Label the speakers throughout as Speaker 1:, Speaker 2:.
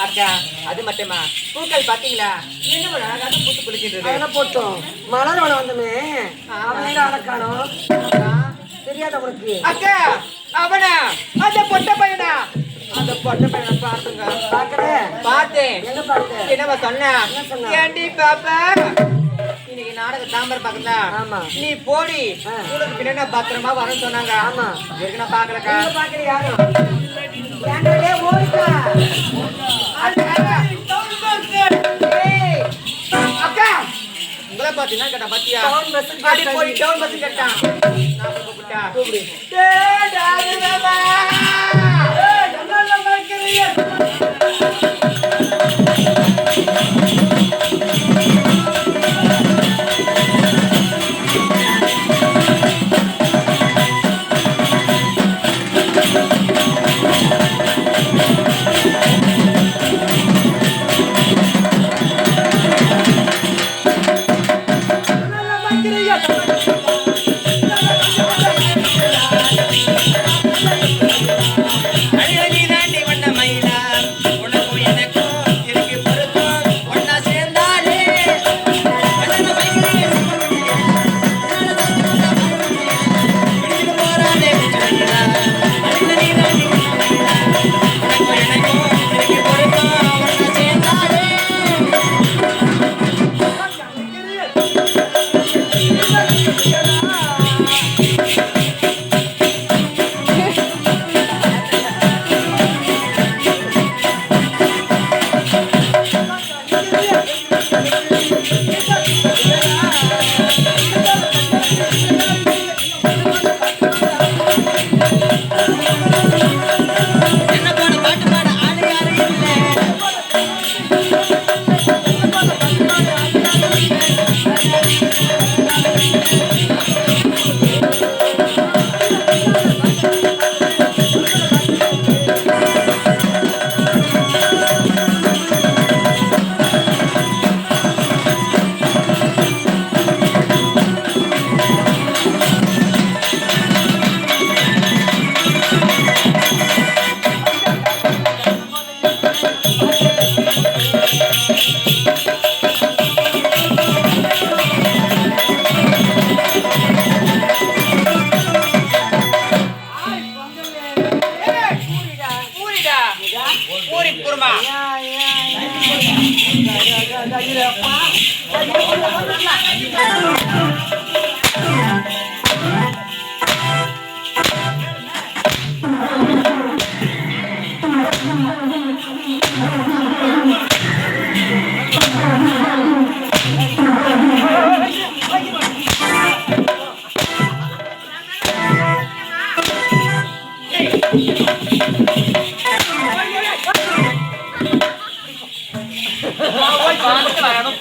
Speaker 1: அக்கா அது மட்டுமா பூக்கள் பாத்தீங்களா என்ன ஒரு அழகான பூத்து குளிக்கின்றது
Speaker 2: அதெல்லாம் போட்டோம் மலரோட வந்தமே அவனே அழகானோ தெரியாத உனக்கு
Speaker 1: அக்கா அவனா அந்த பொட்ட பையனா அந்த பொட்ட பையனை பாத்துங்க பார்த்தேன்
Speaker 2: என்ன பார்த்தேன்
Speaker 1: என்னவா சொன்ன ஏண்டி பாப்பா இன்னைக்கு நாடக தாம்பரம் பாக்கல
Speaker 2: ஆமா
Speaker 1: நீ போடி உனக்கு பின்ன பத்திரமா வரேன்னு சொன்னாங்க
Speaker 2: ஆமா
Speaker 1: ஏற்கனவே பாக்கலக்கா
Speaker 2: பாக்கல யாரும் ஓடிக்கா
Speaker 1: அக்கா உங்களை பாத்தீங்கன்னா கேட்டா பாத்தியா அடி போய் டவுன் பஸ் கேட்டான் நான் கூப்பிட்டா கூப்பிடு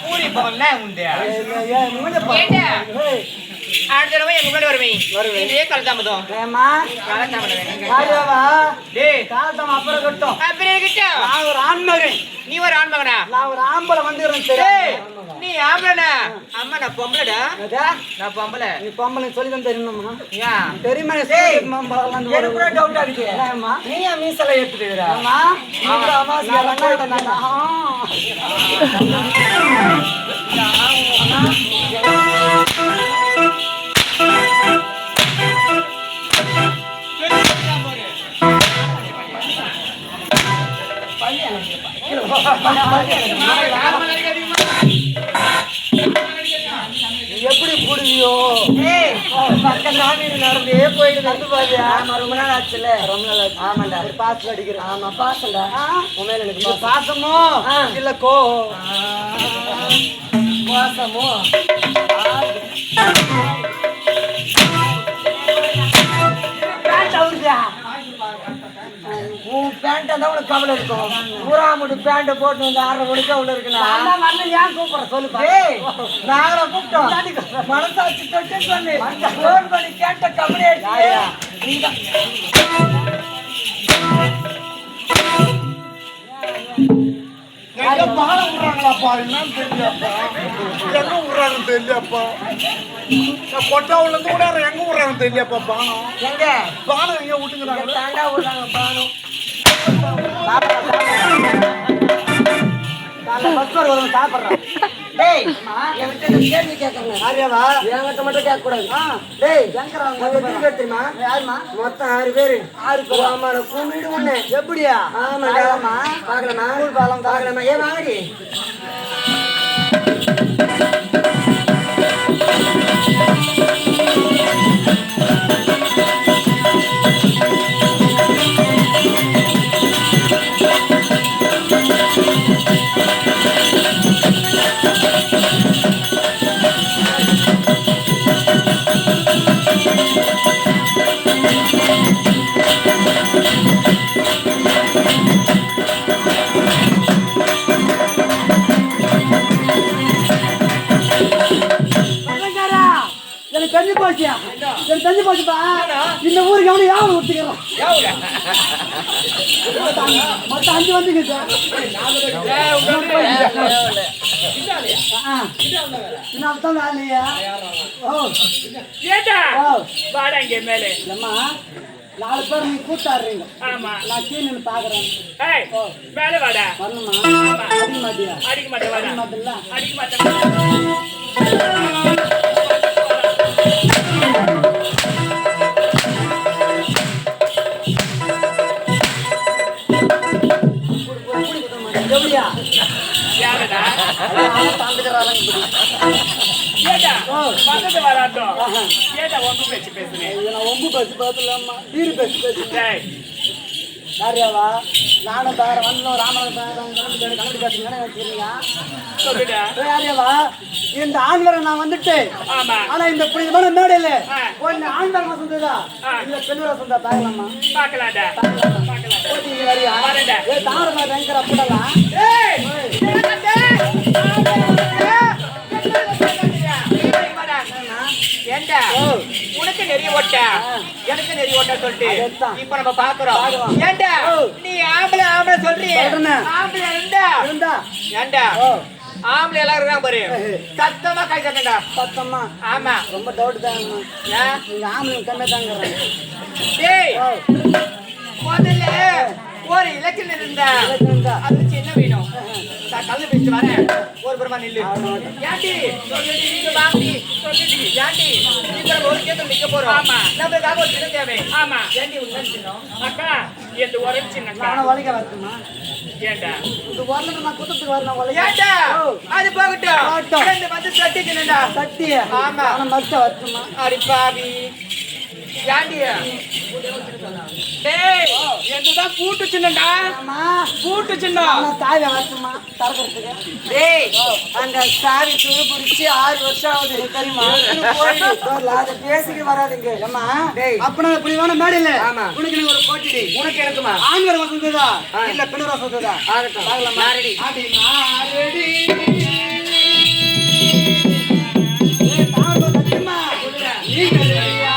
Speaker 1: பூரி போகல உண்டு அடுத்த தடவை எங்க முன்னாடி வருவேன் இதே காலதாமதம்
Speaker 2: காலதாமம் அப்புறம் கட்டும்
Speaker 1: அப்புறம் கிட்ட
Speaker 2: நான் ஒரு ஆண்மகன்
Speaker 1: நீ ஒரு ஆண்மகனா
Speaker 2: நான் ஒரு ஆம்பளை வந்துடுறேன்
Speaker 1: நீ ஆம்பளனா அம்மா நான் பொம்பளடா நான் பொம்பளை
Speaker 2: நீ பொம்பளை சொல்லி தான் தெரியணுமா
Speaker 1: ஏன்
Speaker 2: தெரியுமா எனக்கு கூட டவுட்டா இருக்கு நீ ஏன் மீசலை எடுத்துட்டு ஆமா எப்படி புரியும் பக்கம் ராமீன் நடந்தே போயிட்டு வந்து பாரு. ஆமா ரொம்ப நாள் ஆச்சுல்ல. ரொம்ப நாள் ஆச்சு. ஆமாண்டா ஒரு பாசம் அடிக்கிறேன். ஆமா பாசம்டா. உண்மையில எனக்கு பாசமோ இல்ல பாசமோ உன் பேண்ட்டை தான் உனக்கு கவலை இருக்கும். பூரா மட்டும் பேண்ட்டை போட்டு வந்து 6:30 மணிக்கு அவ்வளோ இருக்குண்ணா. ஏன் கூப்பிட்ற சொல்லுப்பா. நாங்கள கூப்பிட்டோம் மனசாட்சி தொட்டு சொல்லு. ஃபோன் பண்ணி கேட்ட கவலை
Speaker 3: பாலம் விடுறாங்களாப்பா என்னன்னு தெரியலப்பா. எங்க விடுறாங்கன்னு தெரியலப்பா. கொட்டாவுல இருந்து கூட எங்க விடுறாங்கன்னு தெரியலப்பா. பானம்
Speaker 2: எங்க
Speaker 3: பானம் எங்க விட்டுங்கிறாங்க.
Speaker 2: தாண்டா விடுறாங்க பானம். சாப்பிட்றான். டேய் என்கிட்ட கேள்வி கேட்கறேன். ஆரியாவா என்கிட்ட மட்டும் கேட்க கூடாது. டேய் எங்க தெரியுமா? யாருமா? மொத்தம் 6 பேரு. 6 பேர். ஆமா கூமிடு ஒண்ணு. எப்படியா? ஆமாடா. பாக்கலாமா? பாலம் பாக்கலாமா? ஏன் வாங்கடி? எனக்கு தெரிஞ்சு போச்சியா? எனக்கு தெரிஞ்சு போச்சுப்பா. இந்த ஊருக்கு எவனு யாவும் விட்டுக்கிறோம். மொத்தம் 5 வந்துங்க சார். இன்னும் வேலையா? அம்மா 4 பேர் நீ கூட்டாடுறீங்க. ஆமா நான் கீழே பாக்குறேன். வரணுமா? அடிக்க மாட்டியா? அடிக்க மாட்டேன். அடிக்க மாட்டேன். நானும் இந்த ஆண்வரை நான் வந்துட்டு ஆனா இந்த புனிதமான மேடையில ஒன்னு ஆண்வர் சொந்ததா இல்ல பெண்ணூரா சொந்தா பாக்கலாமா? தாரமா பயங்கர அப்படலாம்.
Speaker 1: உனக்கு நெறி ஓட்ட எனக்கு நெறி ஓட்ட சொல்லிட்டு இப்ப நம்ம பாக்குறோம். ஏண்டா நீ ஆம்பளை ஆம்பளை சொல்றீ? ஆம்பளை இருந்தா ஏண்டா ஆம்பளை எல்லாம் இருக்காங்க பாரு. சத்தமா கை தட்டா. சத்தமா? ஆமா ரொம்ப டவுட் தான். நீங்க ஆம்பளை கண்ணை தாங்க. டேய் முதல்ல ஒரு இலக்கில் இருந்தா அது வச்சு என்ன வேணும்? கல்லு பேசிட்டு வரேன். ஒரு புறமா நில்லு. ஏண்டி வாங்கி ஏண்டி ஒரு கேட்டு நிக்க போறோம். ஆமா நம்மளுக்காக ஒரு சின்ன தேவை. ஆமா ஏண்டி உள்ள சின்னம் அக்கா எந்த ஒரு சின்ன நான் வலிக்க வரட்டுமா? ஏண்டா இந்த வரல நான் குத்தத்துக்கு வரணும். வலிக்க ஏண்டா அது போகட்டும். ரெண்டு வந்து சட்டி சின்னடா. சட்டி? ஆமா நான் மத்த வரட்டுமா? அடி பாவி ஏண்டியா? டேய் என்னதான் பூட்டு சின்னடா. ஆமா பூட்டு சின்ன. நான் தாய் வரட்டுமா தரக்கிறதுக்கு? டேய் அந்த சாவி துரு புடிச்சு 6 வருஷம் ஆகுது தெரியுமா? போய் அது பேசிக்க வராதீங்க. அம்மா டேய் அப்பனா புரிவான மேடையில உனக்கு ஒரு போட்டிடி. உனக்கு எனக்குமா? ஆண்வர் வசந்ததா இல்ல பெண்ணூர் வசந்ததா? ஆகட்டும் பார்க்கலாமா? ரெடி ஆடி நான் ரெடி. ஏ தாங்க சத்தியமா நீங்க ரெடியா?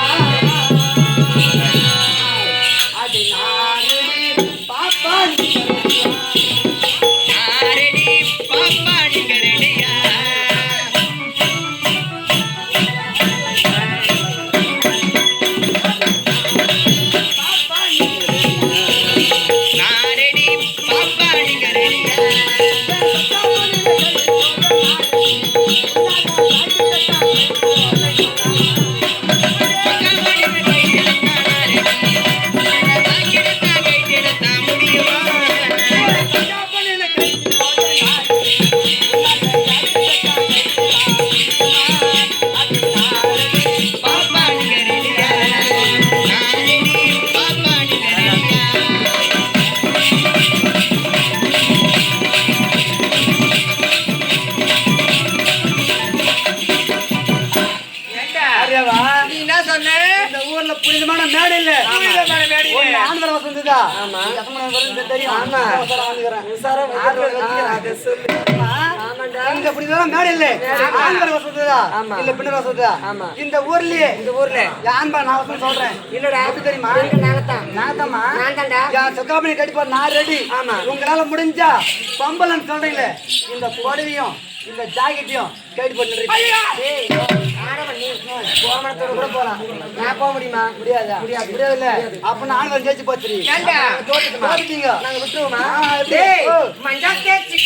Speaker 2: வசந்ததா ஆமா தெரியும் ஆமா இந்த இப்படிதான் மேடை இல்ல ஆண்கள் வசந்ததா இல்ல பின்னர் வசந்ததா இந்த ஊர்லயே ஆண்பா நான் வசந்தம் சொல்றேன் இல்லடா அது தெரியுமா நாங்கத்தாமா என் சொக்காமணி கட்டிப்பா நான் ரெடி உங்களால முடிஞ்சா பம்பலன்னு சொல்றீங்களே இந்த புடவையும் இந்த ஜாக்கெட்டையும் கைடு பண்ணிடுறீங்க கோமணத்தோட கூட போலாம் நான் போக முடியுமா முடியாதா முடியாது இல்ல அப்ப நாங்க ஜெயிச்சு போச்சு தோத்துட்டீங்க நாங்க விட்டுருவோமா
Speaker 1: மஞ்சா தேய்ச்சி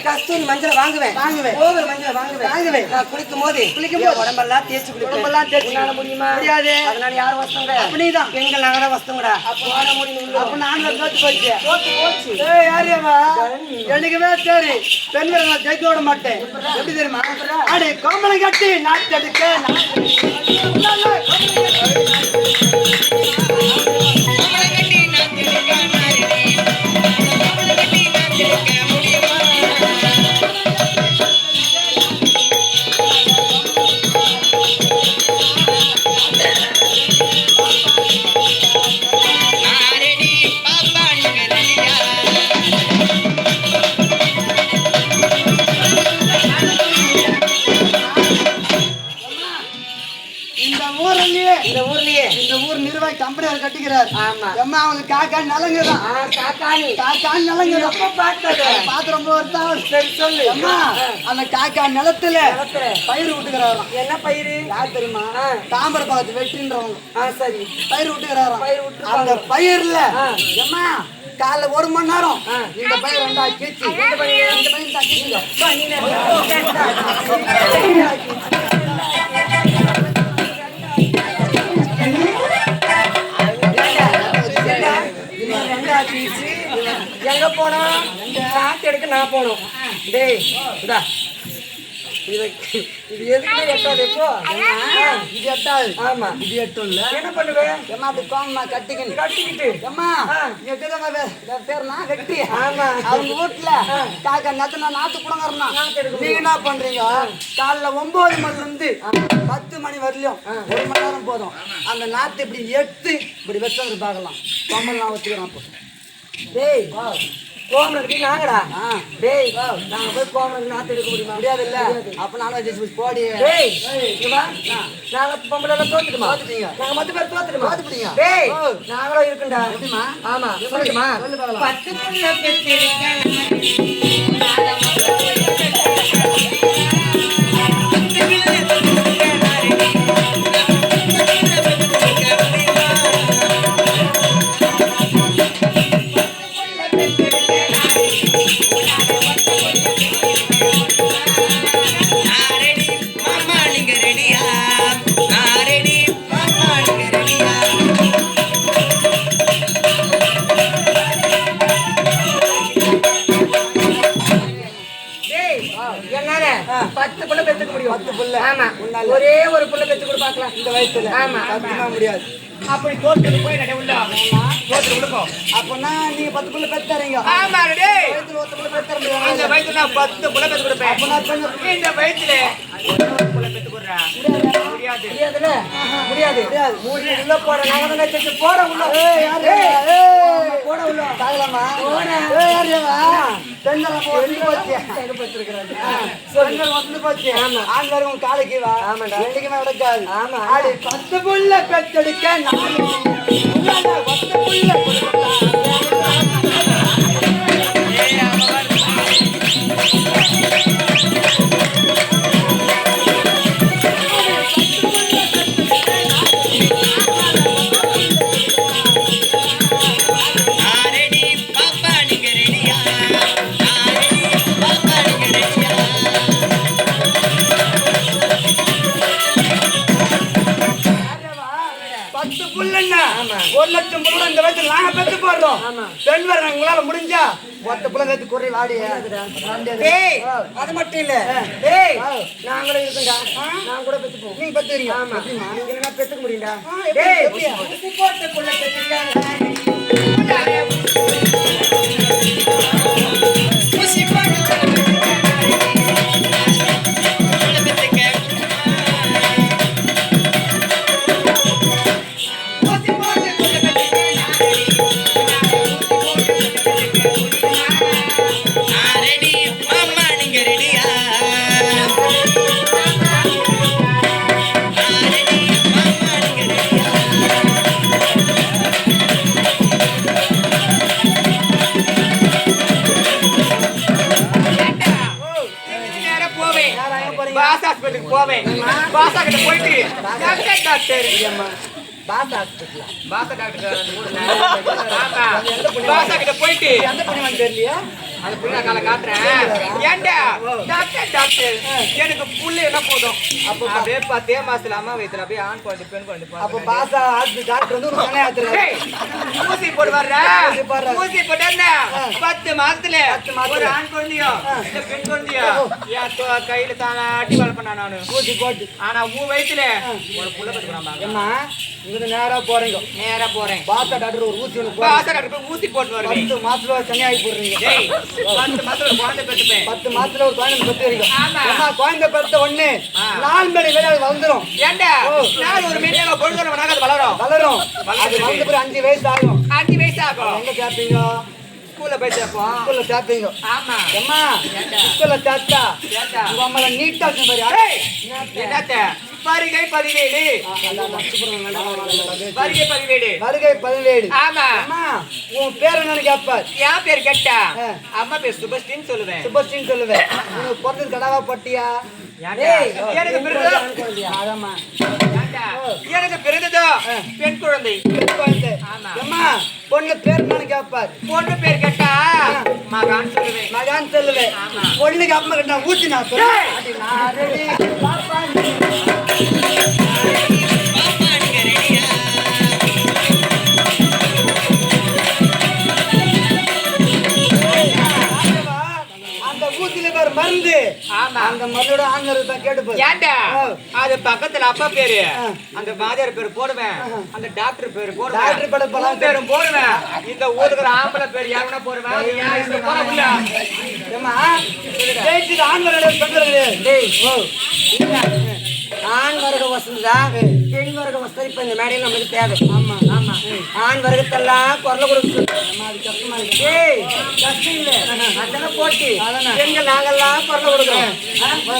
Speaker 2: கஸ்தூரி மஞ்சள் வாங்குவேன் ஓவர் மஞ்சள் வாங்குவேன் நான் குளிக்கும் போது உடம்பெல்லாம் தேய்ச்சி குளிக்கும் முடியுமா முடியாது அதனால யார் வசங்க அப்படிதான் பெண்கள் நாங்க தான் வசங்கடா அப்ப நாங்க தோத்து போச்சு யாரியம்மா எனக்குமே சரி பெண்களை நான் ஜெயிக்க விட மாட்டேன் எப்படி தெரியுமா அடே கோமலம் கட்டி நாட்டு எடுக்க இந்த ஊர் நிர்வாகி கம்பெனியார் கட்டிக்கிறார் அம்மா அவங்க காக்கா நலங்குதான் காக்கா நலங்கு ரொம்ப பார்த்து ரொம்ப வருஷம் சரி சொல்லு அம்மா அந்த காக்கா நிலத்துல பயிர் விட்டுக்கிறாராம் என்ன பயிர் யார் தெரியுமா தாம்பர பாத்து வெற்றின்றவங்க சரி பயிர் விட்டுக்கிறாராம் அந்த பயிர்ல அம்மா காலைல 1 மணி நேரம் இந்த பயிர் ரெண்டா கீச்சு இந்த பயிர் தான் எங்க போனோம் காத்து எடுக்க நான் போனோம் டேய் இந்தா இது எதுக்கு எட்டாது இப்போ இது எட்டாது ஆமா இது எட்டும் இல்ல என்ன பண்ணுவேன் ஏமா அப்படி கோமா கட்டிக்கிட்டு ஏமா பேர்னா வெட்டி ஆமா அவங்க வீட்டுல காக்கா நத்தனா நாத்து புடங்கறனா நீங்க என்ன பண்றீங்க காலைல 9 மணில இருந்து 10 மணி வரலையும் 1 மணி நேரம் போதும் அந்த நாத்து இப்படி எடுத்து இப்படி வச்சவரு பார்க்கலாம் கம்மல் நான் வச்சுக்கிறேன் அப்போ டேய் கோமனுக்கு நாங்கடா டேய் நாங்க போய் கோமனுக்கு நாத்து எடுக்க முடியுமா முடியாது இல்ல அப்ப நானும் ஜெயிச்சு போடி டேய் நாங்க பொம்பளை தோத்துட்டீங்க நாங்க மொத்த பேர் தோத்துட்டீங்க டேய் நாங்களும் இருக்குண்டா எப்படிமா ஆமா சொல்லுமா சொல்லு பார்க்கலாம்
Speaker 1: 10 புள்ள பெற்றிருக்கேன்
Speaker 2: ஒரே ஒரு புள்ள பெற்று கூட பார்க்கலாம் இந்த வயசுல ஆமா முடியாது
Speaker 1: அப்படி தோற்று போய் நட உள்ள தோற்று விடுப்போம்
Speaker 2: அப்பனா நீங்க 10 புள்ள பெற்று தரீங்க
Speaker 1: ஆமா டேய்
Speaker 2: வயசுல 10 புள்ள பெற்று தரீங்க
Speaker 1: இந்த வயசுல நான் 10 புள்ள பெற்று கொடுப்பேன் அப்பனா இந்த வயசுல புள்ள பெற்று கொடுறா
Speaker 2: முடியாது மூடி உள்ள போற நாங்க தான் செஞ்சு போற உள்ள யாரு போட உள்ள தாகலாமா போட யாரேவா தென்னல போய் போச்சு எங்க பெற்றிருக்காங்க பெண்ணல் வந்து போச்சு ஆமா ஆண்கள் உங்க காலுக்கு வா ஆமாடா எதுக்குமே நடக்காது ஆமா ஆடி 10 புள்ள பெற்றெடுக்க 4 10 புள்ள 1 லட்சம் புள்ள இந்த வயசுல நாங்க பெத்து போடுறோம் பெண் வர உங்களால முடிஞ்சா மொத்த புள்ள கத்து குறை வாடி
Speaker 1: டேய்
Speaker 2: அது மட்டும் இல்ல டேய் நாங்களும் இருக்கண்டா நான் கூட பெத்து போவோம் நீங்க பெத்துறீங்க ஆமா நீங்க என்ன பெத்துக்க முடியும்டா டேய் ஊசி போட்ட புள்ள பெத்துறாங்க
Speaker 1: ஊசி போட்டு போவேன் பாசா கிட்ட போயிட்டு டாக்டர் பாசா டாக்டர் பாசா கிட்ட போயிட்டு
Speaker 2: தெரியலையா
Speaker 1: அது புள்ள கால காட்டுறேன் ஏன்டா டாக்டர் எனக்கு புள்ள என்ன போதும் அப்போ அப்படியே 10 மாசத்துல அம்மா வயித்துல அப்படியே ஆண் குழந்தை பெண் குழந்தை
Speaker 2: அப்ப பாசா டாக்டர் வந்து ஒரு கணை ஆத்துறாரு
Speaker 1: ஊசி போடுவாரா ஊசி போட்டா 10 மாசத்துல ஒரு ஆண் குழந்தையோ இல்ல பெண் குழந்தையோ என் கையில தான அடி வளர்ப்பேன் நானு
Speaker 2: ஊசி போட்டு
Speaker 1: ஆனா உன் வயித்துல ஒரு புள்ள பெற்றுக்கிறான்
Speaker 2: ஏமா இங்க நேரா போறீங்க
Speaker 1: நேரா போறேன்
Speaker 2: பாசா டாக்டர் ஒரு ஊசி ஒன்று
Speaker 1: பாசா டாக்டர் போய் ஊசி போட்டு வருவேன்
Speaker 2: 10 மாசத்துல கன்னியாகி போடுறீங்க
Speaker 1: 10 மாசத்துல ஒரு குழந்தை பெற்றுப்பேன்
Speaker 2: 10 மாசத்துல ஒரு குழந்தை பெற்றுறீங்க
Speaker 1: ஆமா.
Speaker 2: அம்மா குழந்தை பெற்ற உடனே 4 மணி வேலை அது வந்துரும்
Speaker 1: ஏன்டா நான் ஒரு மீடியால பொழுது அது வளரும்
Speaker 2: வளரும் அது வந்த பிறகு 5 வயசு ஆகும்
Speaker 1: 5 வயசு ஆகும்
Speaker 2: எங்க சேர்ப்பீங்க
Speaker 1: ஸ்கூல்ல போய் சேர்ப்போம்
Speaker 2: ஸ்கூல்ல சேர்ப்பீங்க
Speaker 1: ஆமா
Speaker 2: அம்மா
Speaker 1: ஏன்டா
Speaker 2: ஸ்கூல்ல சேர்த்தா
Speaker 1: ஏன்டா
Speaker 2: உங்க அம்மா நீட்டா பாரு
Speaker 1: ஏய் என்னத்த வருகை பதிவேடு வருகை பதிவேடு
Speaker 2: வருகை 17
Speaker 1: ஆமா
Speaker 2: அம்மா உன் பேர் என்னன்னு கேட்பார்
Speaker 1: என் பேர் கேட்டா அம்மா பேர் சுபஸ்ரீன்னு சொல்லுவேன்
Speaker 2: சுபஸ்ரீன்னு சொல்லுவேன் உனக்கு பிறந்தது கடாவா பட்டியா
Speaker 1: எனக்கு பிறந்ததோ
Speaker 2: அதாம்மா
Speaker 1: எனக்கு பிறந்ததோ பெண் குழந்தை ஆமா
Speaker 2: அம்மா பொண்ணு பேர் என்னன்னு கேட்பார்
Speaker 1: பொண்ணு பேர் கேட்டா மகான் சொல்லுவேன்
Speaker 2: மகான் சொல்லுவேன் பொண்ணுக்கு அம்மா கிட்ட ஊத்தி நான் சொல்லுவேன் அந்த ஊத்தில பேர் மருந்து
Speaker 1: ஆமா
Speaker 2: அந்த மருந்தோட ஆங்கர் தான் கேட்டு
Speaker 1: ஏன்டா அது பக்கத்துல அப்பா பேரு அந்த வாத்தியார் பேரு போடுவேன் அந்த டாக்டர் பேரு போடுவேன்
Speaker 2: டாக்டர் பட பலம்
Speaker 1: பேரும் போடுவேன் இந்த ஊருக்குற ஆம்பளை பேர் யாருன்னா போடுவேன் இந்த போறவில்ல
Speaker 2: ஏமா ஜெயிச்சு ஆண்களோட பெண்களே டேய் ஓ ஆண் வர்க்க வசந்தா பெண் வர்க்க வசதி இப்ப இந்த மேடையில் நமக்கு தேவை ஆமா ஆமா ஆண் வர்க்கத்தெல்லாம் குரல கொடுத்து அது கஷ்டமா இருக்கு ஏய் கஷ்டம் இல்ல அதெல்லாம் போட்டு பெண்கள் நாங்கெல்லாம் குரல கொடுக்குறோம்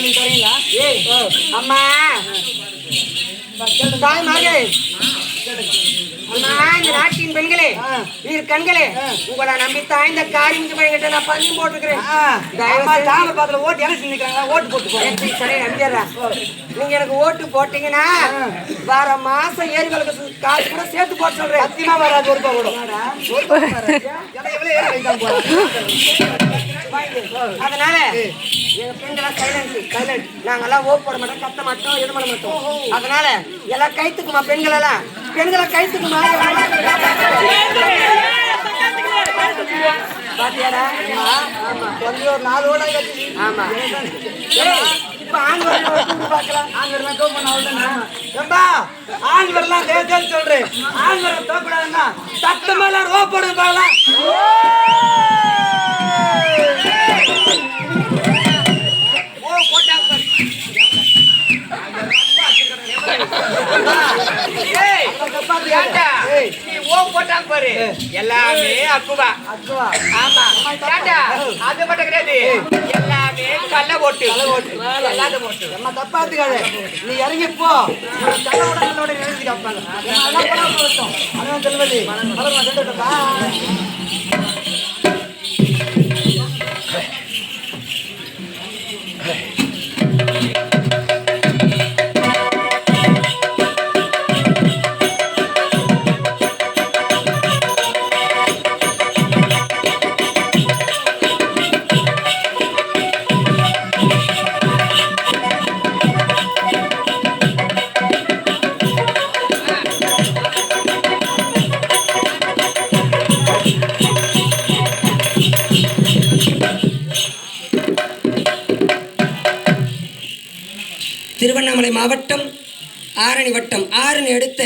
Speaker 2: நீ தரீங்களா ஏய் அம்மா தாய் மகே அம்மா இந்த நாட்டின் பெண்களே நீர் கண்களே உங்களை நம்பித்தான் இந்த காரியம் கிட்ட நான் பண்ணி போட்டுக்கிறேன் தாமரை பாத்துல ஓட்டு எனக்கு நிக்கிறாங்களா ஓட்டு போட்டு சரி நம்பிடுறா நீங்க எனக்கு ஓட்டு போட்டீங்கன்னா வர மாசம் ஏரிகளுக்கு காசு கூட சேர்த்து போட்டு சொல்றேன் சத்தியமா வராது ஒரு ரூபாய் கூட அதனால எங்க பெண்களா சைலண்ட் நாங்கெல்லாம் ஓட்டு போட மாட்டோம் கத்த மாட்டோம் எது பண்ண மாட்டோம் அதனால எல்லாம் கைத்துக்குமா பெண்கள் எல்லாம் பெண்களை கைத்துக்குமா பாத்தியாடா ஆமா கொஞ்சம் ஒரு 4 ஓட கட்டி ஆமா இப்ப ஆண் வரலாம் பார்க்கலாம் ஆண் வரலாம் டோப் பண்ண அவ்வளவுதான் ஏம்பா ஆண் வரலாம் தேர்தல் சொல்றேன் ஆண் வர தோப்படாதுன்னா சத்தமா எல்லாரும் ஓ போடுங்க பார்க்கலாம்
Speaker 1: ஓ போட்டாங்க ஏய் ஏன்டா நீ ஓ போட்டாங்க பாரு எல்லாமே அக்குவா ஆமா ஏன்டா அது மட்டும் கிடையாது எல்லாமே கள்ள ஓட்டு எல்லாரும் ஓட்டு
Speaker 2: நம்ம தப்பாத்துக்காத நீ இறங்கி போ கல்லோட கல்லோட எழுதி காப்பாங்க அதான் செல்வதி
Speaker 4: திருவண்ணாமலை மாவட்டம் ஆரணி வட்டம் ஆரணி அடுத்த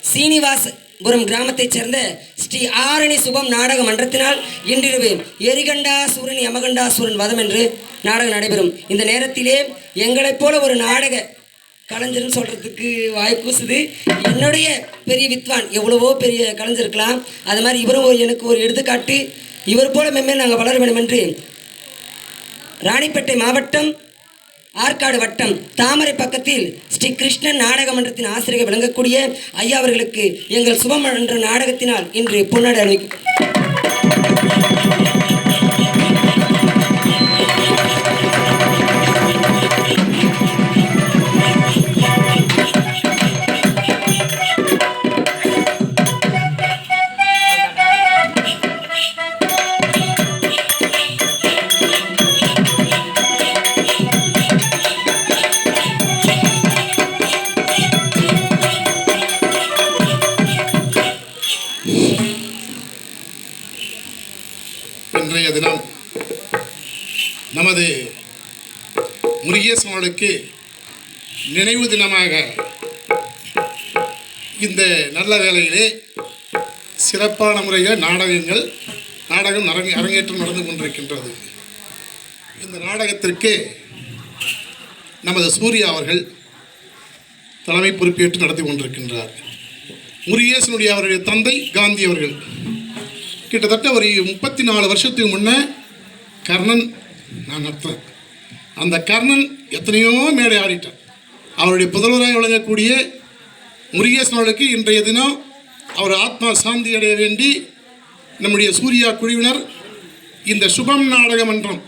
Speaker 4: சீனிவாசபுரம் கிராமத்தைச் சேர்ந்த ஸ்ரீ ஆரணி சுபம் நாடக மன்றத்தினால் இன்றிரவு எரிகண்டாசூரன் யமகண்டாசூரன் வதம் என்று நாடகம் நடைபெறும். இந்த நேரத்திலே எங்களைப் போல ஒரு நாடக கலைஞர்னு சொல்கிறதுக்கு வாய்க்கூசுது. என்னுடைய பெரிய வித்வான் எவ்வளவோ பெரிய கலைஞர் இருக்கலாம், அது மாதிரி இவரும் எனக்கு ஒரு எடுத்துக்காட்டு. இவர் போல மென்மேல் நாங்கள் வளர வேண்டும் என்று ராணிப்பேட்டை மாவட்டம் ஆற்காடு வட்டம் தாமரை பக்கத்தில் ஸ்ரீ கிருஷ்ணன் நாடக மன்றத்தின் ஆசிரியர் விளங்கக்கூடிய ஐயா அவர்களுக்கு எங்கள் சுபம் என்ற நாடகத்தினால் இன்று பொன்னாடை அணிவிக்கும்.
Speaker 3: இன்றைய தினம் நமது முருகேசனுக்கு நினைவு தினமாக இந்த நல்ல வேளையிலே சிறப்பான முறையில் நாடகம் அரங்கேற்றம் நடந்து கொண்டிருக்கின்றது. இந்த நாடகத்திற்கு நமது சூர்யா அவர்கள் தலைமை பொறுப்பேற்று நடத்தி கொண்டிருக்கின்றார். முருகேசனுடைய அவருடைய தந்தை காந்தி அவர்கள் கிட்டத்தட்ட ஒரு 34 வருஷத்துக்கு முன்னே கர்ணன் நான் நடத்துகிறேன். அந்த கர்ணன் எத்தனையோ மேடை ஆடிட்டார். அவருடைய புதல்வராக விளங்கக்கூடிய முருகேசனுக்கு இன்றைய தினம் அவர் ஆத்மா சாந்தி அடைய வேண்டி நம்முடைய சூர்யா குழுவினர் இந்த சுபம் நாடக மன்றம்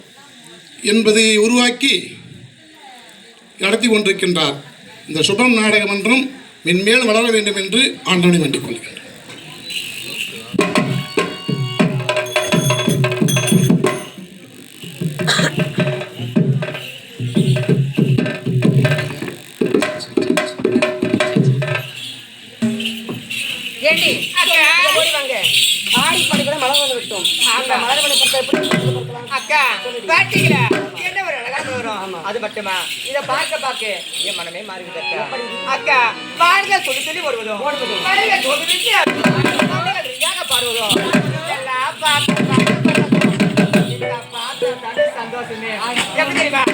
Speaker 3: என்பதை உருவாக்கி நடத்தி கொண்டிருக்கின்றார். இந்த சுபம் நாடக மன்றம் மென்மேல் வளர வேண்டும் என்று ஆண்டவனை வேண்டிக் கொள்கிறேன்.
Speaker 1: அது மட்டுமா இதை பார்க்க என் மனமே மாறிவிட்ட அக்கா பாடுங்க சொல்லி சொல்லி வருவதும் பாடுவதும் எல்லாம் பார்த்து சந்தோஷமே எப்படி தெரியுமா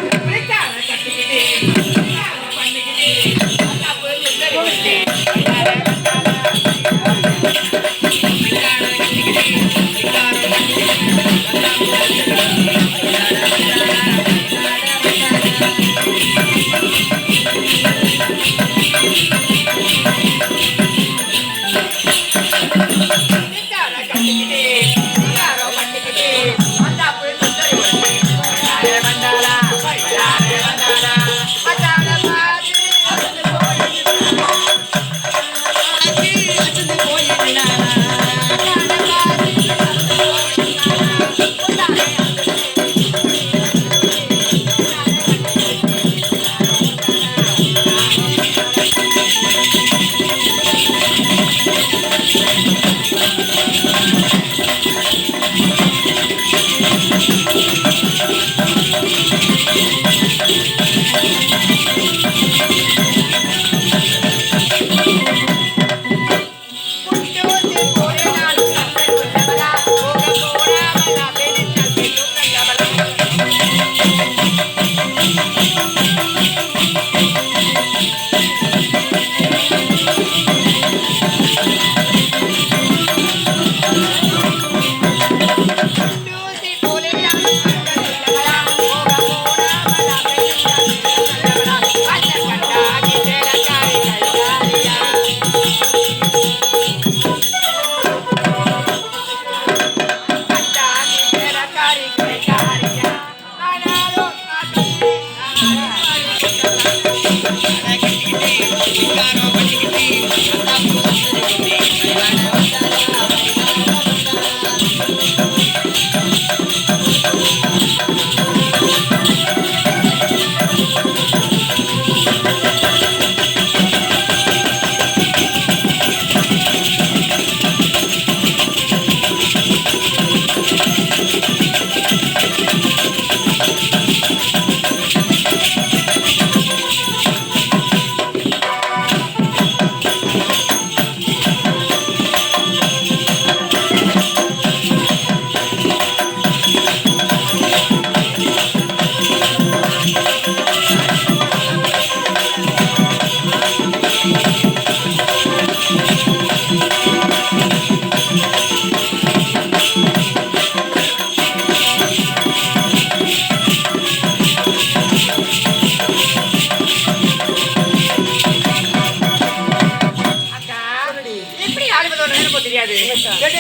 Speaker 1: ஒரு நேரம் தெரியாது.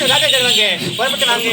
Speaker 1: ராஜா தருவாங்க. புறப்பட்டு வாங்க.